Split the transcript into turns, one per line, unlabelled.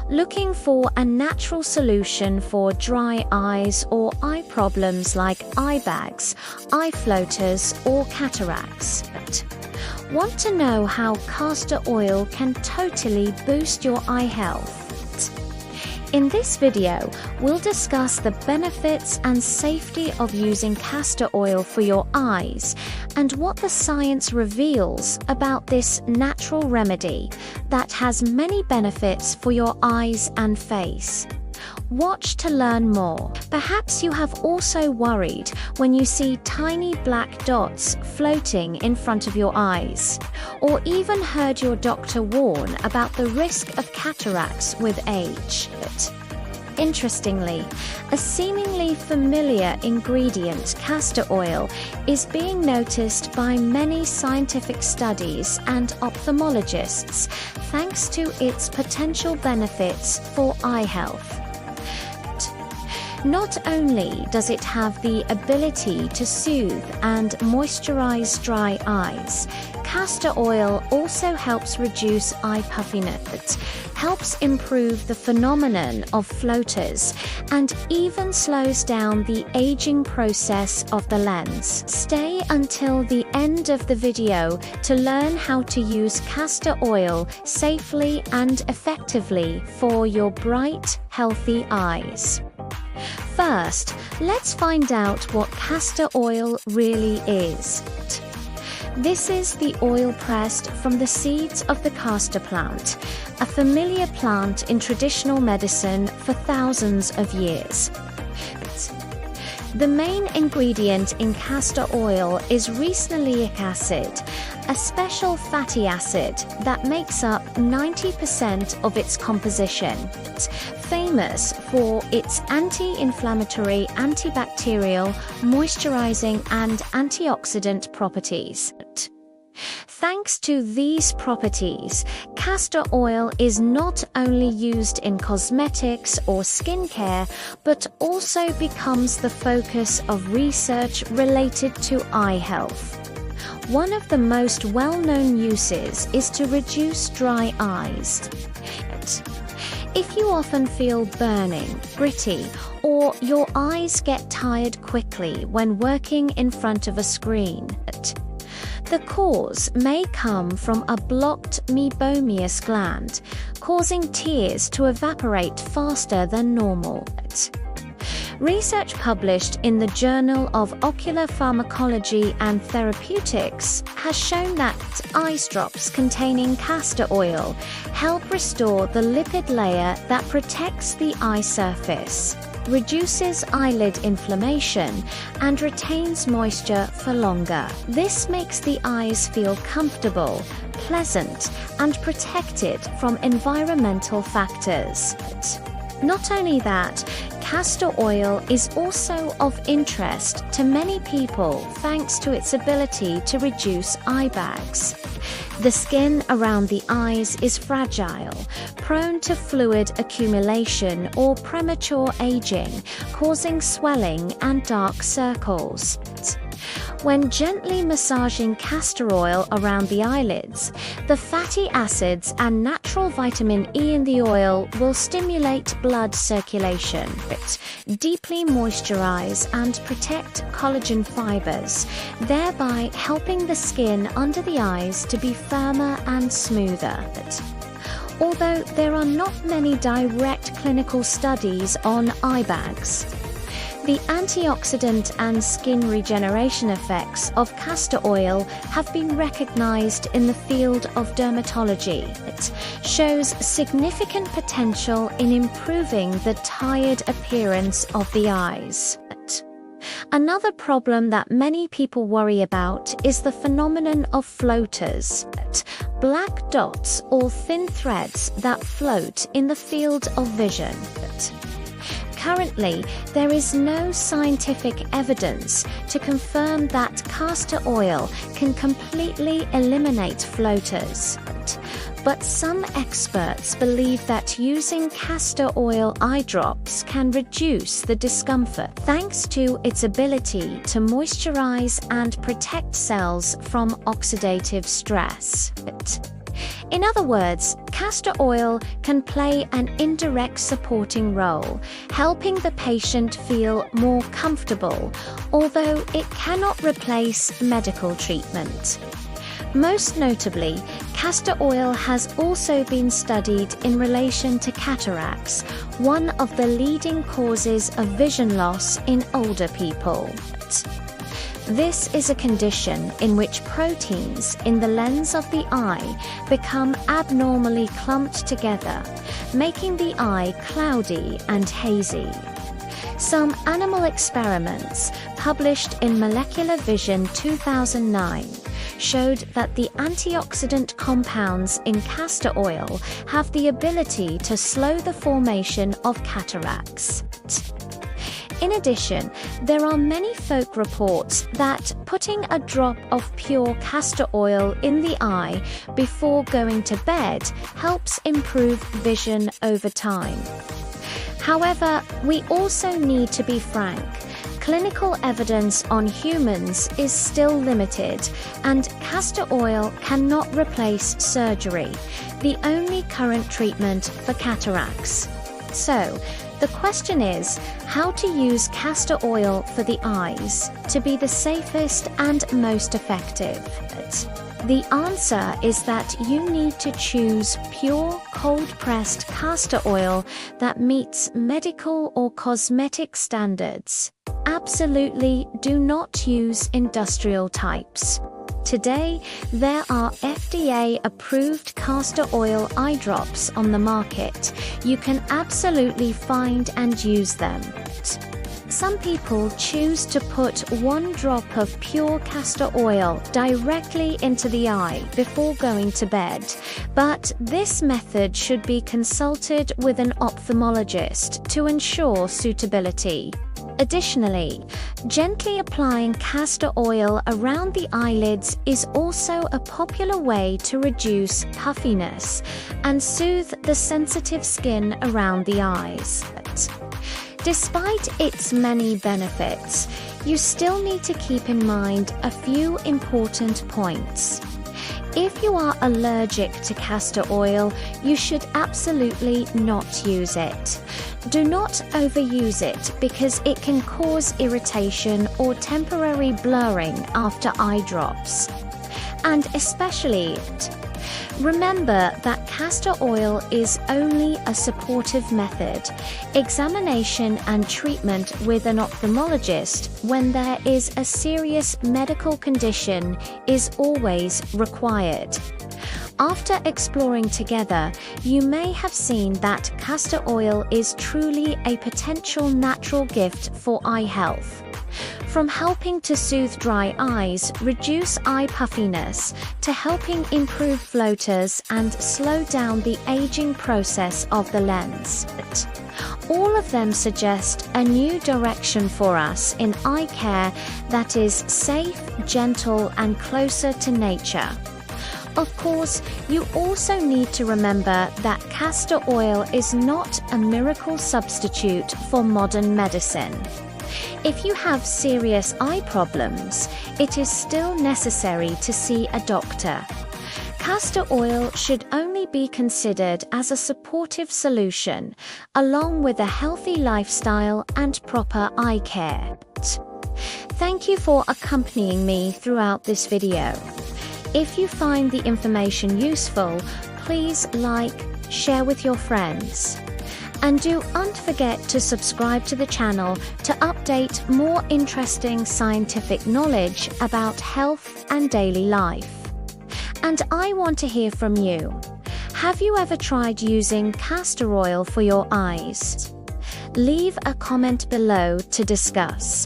Looking for a natural solution for dry eyes or eye problems like eye bags, eye floaters, or cataracts. Want to know how castor oil can totally boost your eye health? In this video, we'll discuss the benefits and safety of using castor oil for your eyes and what the science reveals about this natural remedy that has many benefits for your eyes and face. Watch to learn more. Perhaps you have also worried when you see tiny black dots floating in front of your eyes, or even heard your doctor warn about the risk of cataracts with age. Interestingly, a seemingly familiar ingredient, castor oil, is being noticed by many scientific studies and ophthalmologists thanks to its potential benefits for eye health. Not only does it have the ability to soothe and moisturize dry eyes, castor oil also helps reduce eye puffiness, helps improve the phenomenon of floaters, and even slows down the aging process of the lens. Stay until the end of the video to learn how to use castor oil safely and effectively for your bright, healthy eyes. First, let's find out what castor oil really is. This is the oil pressed from the seeds of the castor plant, a familiar plant in traditional medicine for thousands of years. The main ingredient in castor oil is ricinoleic acid, a special fatty acid that makes up 90% of its composition. It's famous for its anti-inflammatory, antibacterial, moisturizing, and antioxidant properties. Thanks to these properties, castor oil is not only used in cosmetics or skincare, but also becomes the focus of research related to eye health. One of the most well-known uses is to reduce dry eyes. If you often feel burning, gritty, or your eyes get tired quickly when working in front of a screen, the cause may come from a blocked meibomius gland, causing tears to evaporate faster than normal. Research published in the Journal of Ocular Pharmacology and Therapeutics has shown that eye drops containing castor oil help restore the lipid layer that protects the eye surface, reduces eyelid inflammation, and retains moisture for longer. This makes the eyes feel comfortable, pleasant, and protected from environmental factors. Not only that, castor oil is also of interest to many people thanks to its ability to reduce eye bags. The skin around the eyes is fragile, prone to fluid accumulation or premature aging, causing swelling and dark circles. When gently massaging castor oil around the eyelids, the fatty acids and natural vitamin E in the oil will stimulate blood circulation, deeply moisturize and protect collagen fibers, thereby helping the skin under the eyes to be firmer and smoother. Although there are not many direct clinical studies on eye bags, the antioxidant and skin regeneration effects of castor oil have been recognized in the field of dermatology. It shows significant potential in improving the tired appearance of the eyes. Another problem that many people worry about is the phenomenon of floaters, black dots or thin threads that float in the field of vision. Currently, there is no scientific evidence to confirm that castor oil can completely eliminate floaters. But some experts believe that using castor oil eye drops can reduce the discomfort thanks to its ability to moisturize and protect cells from oxidative stress. In other words, castor oil can play an indirect supporting role, helping the patient feel more comfortable, although it cannot replace medical treatment. Most notably, castor oil has also been studied in relation to cataracts, one of the leading causes of vision loss in older people. This is a condition in which proteins in the lens of the eye become abnormally clumped together, making the eye cloudy and hazy. Some animal experiments, published in Molecular Vision 2009, showed that the antioxidant compounds in castor oil have the ability to slow the formation of cataracts. In addition, there are many folk reports that putting a drop of pure castor oil in the eye before going to bed helps improve vision over time. However, we also need to be frank. Clinical evidence on humans is still limited, and castor oil cannot replace surgery, the only current treatment for cataracts. So, the question is how to use castor oil for the eyes to be the safest and most effective. The answer is that you need to choose pure cold-pressed castor oil that meets medical or cosmetic standards. Absolutely do not use industrial types. Today, there are FDA-approved castor oil eye drops on the market. You can absolutely find and use them. Some people choose to put 1 drop of pure castor oil directly into the eye before going to bed, but this method should be consulted with an ophthalmologist to ensure suitability. Additionally, gently applying castor oil around the eyelids is also a popular way to reduce puffiness and soothe the sensitive skin around the eyes. Despite its many benefits, you still need to keep in mind a few important points. If you are allergic to castor oil, you should absolutely not use it. Do not overuse it because it can cause irritation or temporary blurring after eye drops. And especially, remember that castor oil is only a supportive method. Examination and treatment with an ophthalmologist when there is a serious medical condition is always required. After exploring together, you may have seen that castor oil is truly a potential natural gift for eye health. From helping to soothe dry eyes, reduce eye puffiness, to helping improve floaters and slow down the aging process of the lens. All of them suggest a new direction for us in eye care that is safe, gentle, and closer to nature. Of course, you also need to remember that castor oil is not a miracle substitute for modern medicine. If you have serious eye problems, it is still necessary to see a doctor. Castor oil should only be considered as a supportive solution, along with a healthy lifestyle and proper eye care. Thank you for accompanying me throughout this video. If you find the information useful, please like, share with your friends. And don't forget to subscribe to the channel to update more interesting scientific knowledge about health and daily life. And I want to hear from you. Have you ever tried using castor oil for your eyes? Leave a comment below to discuss.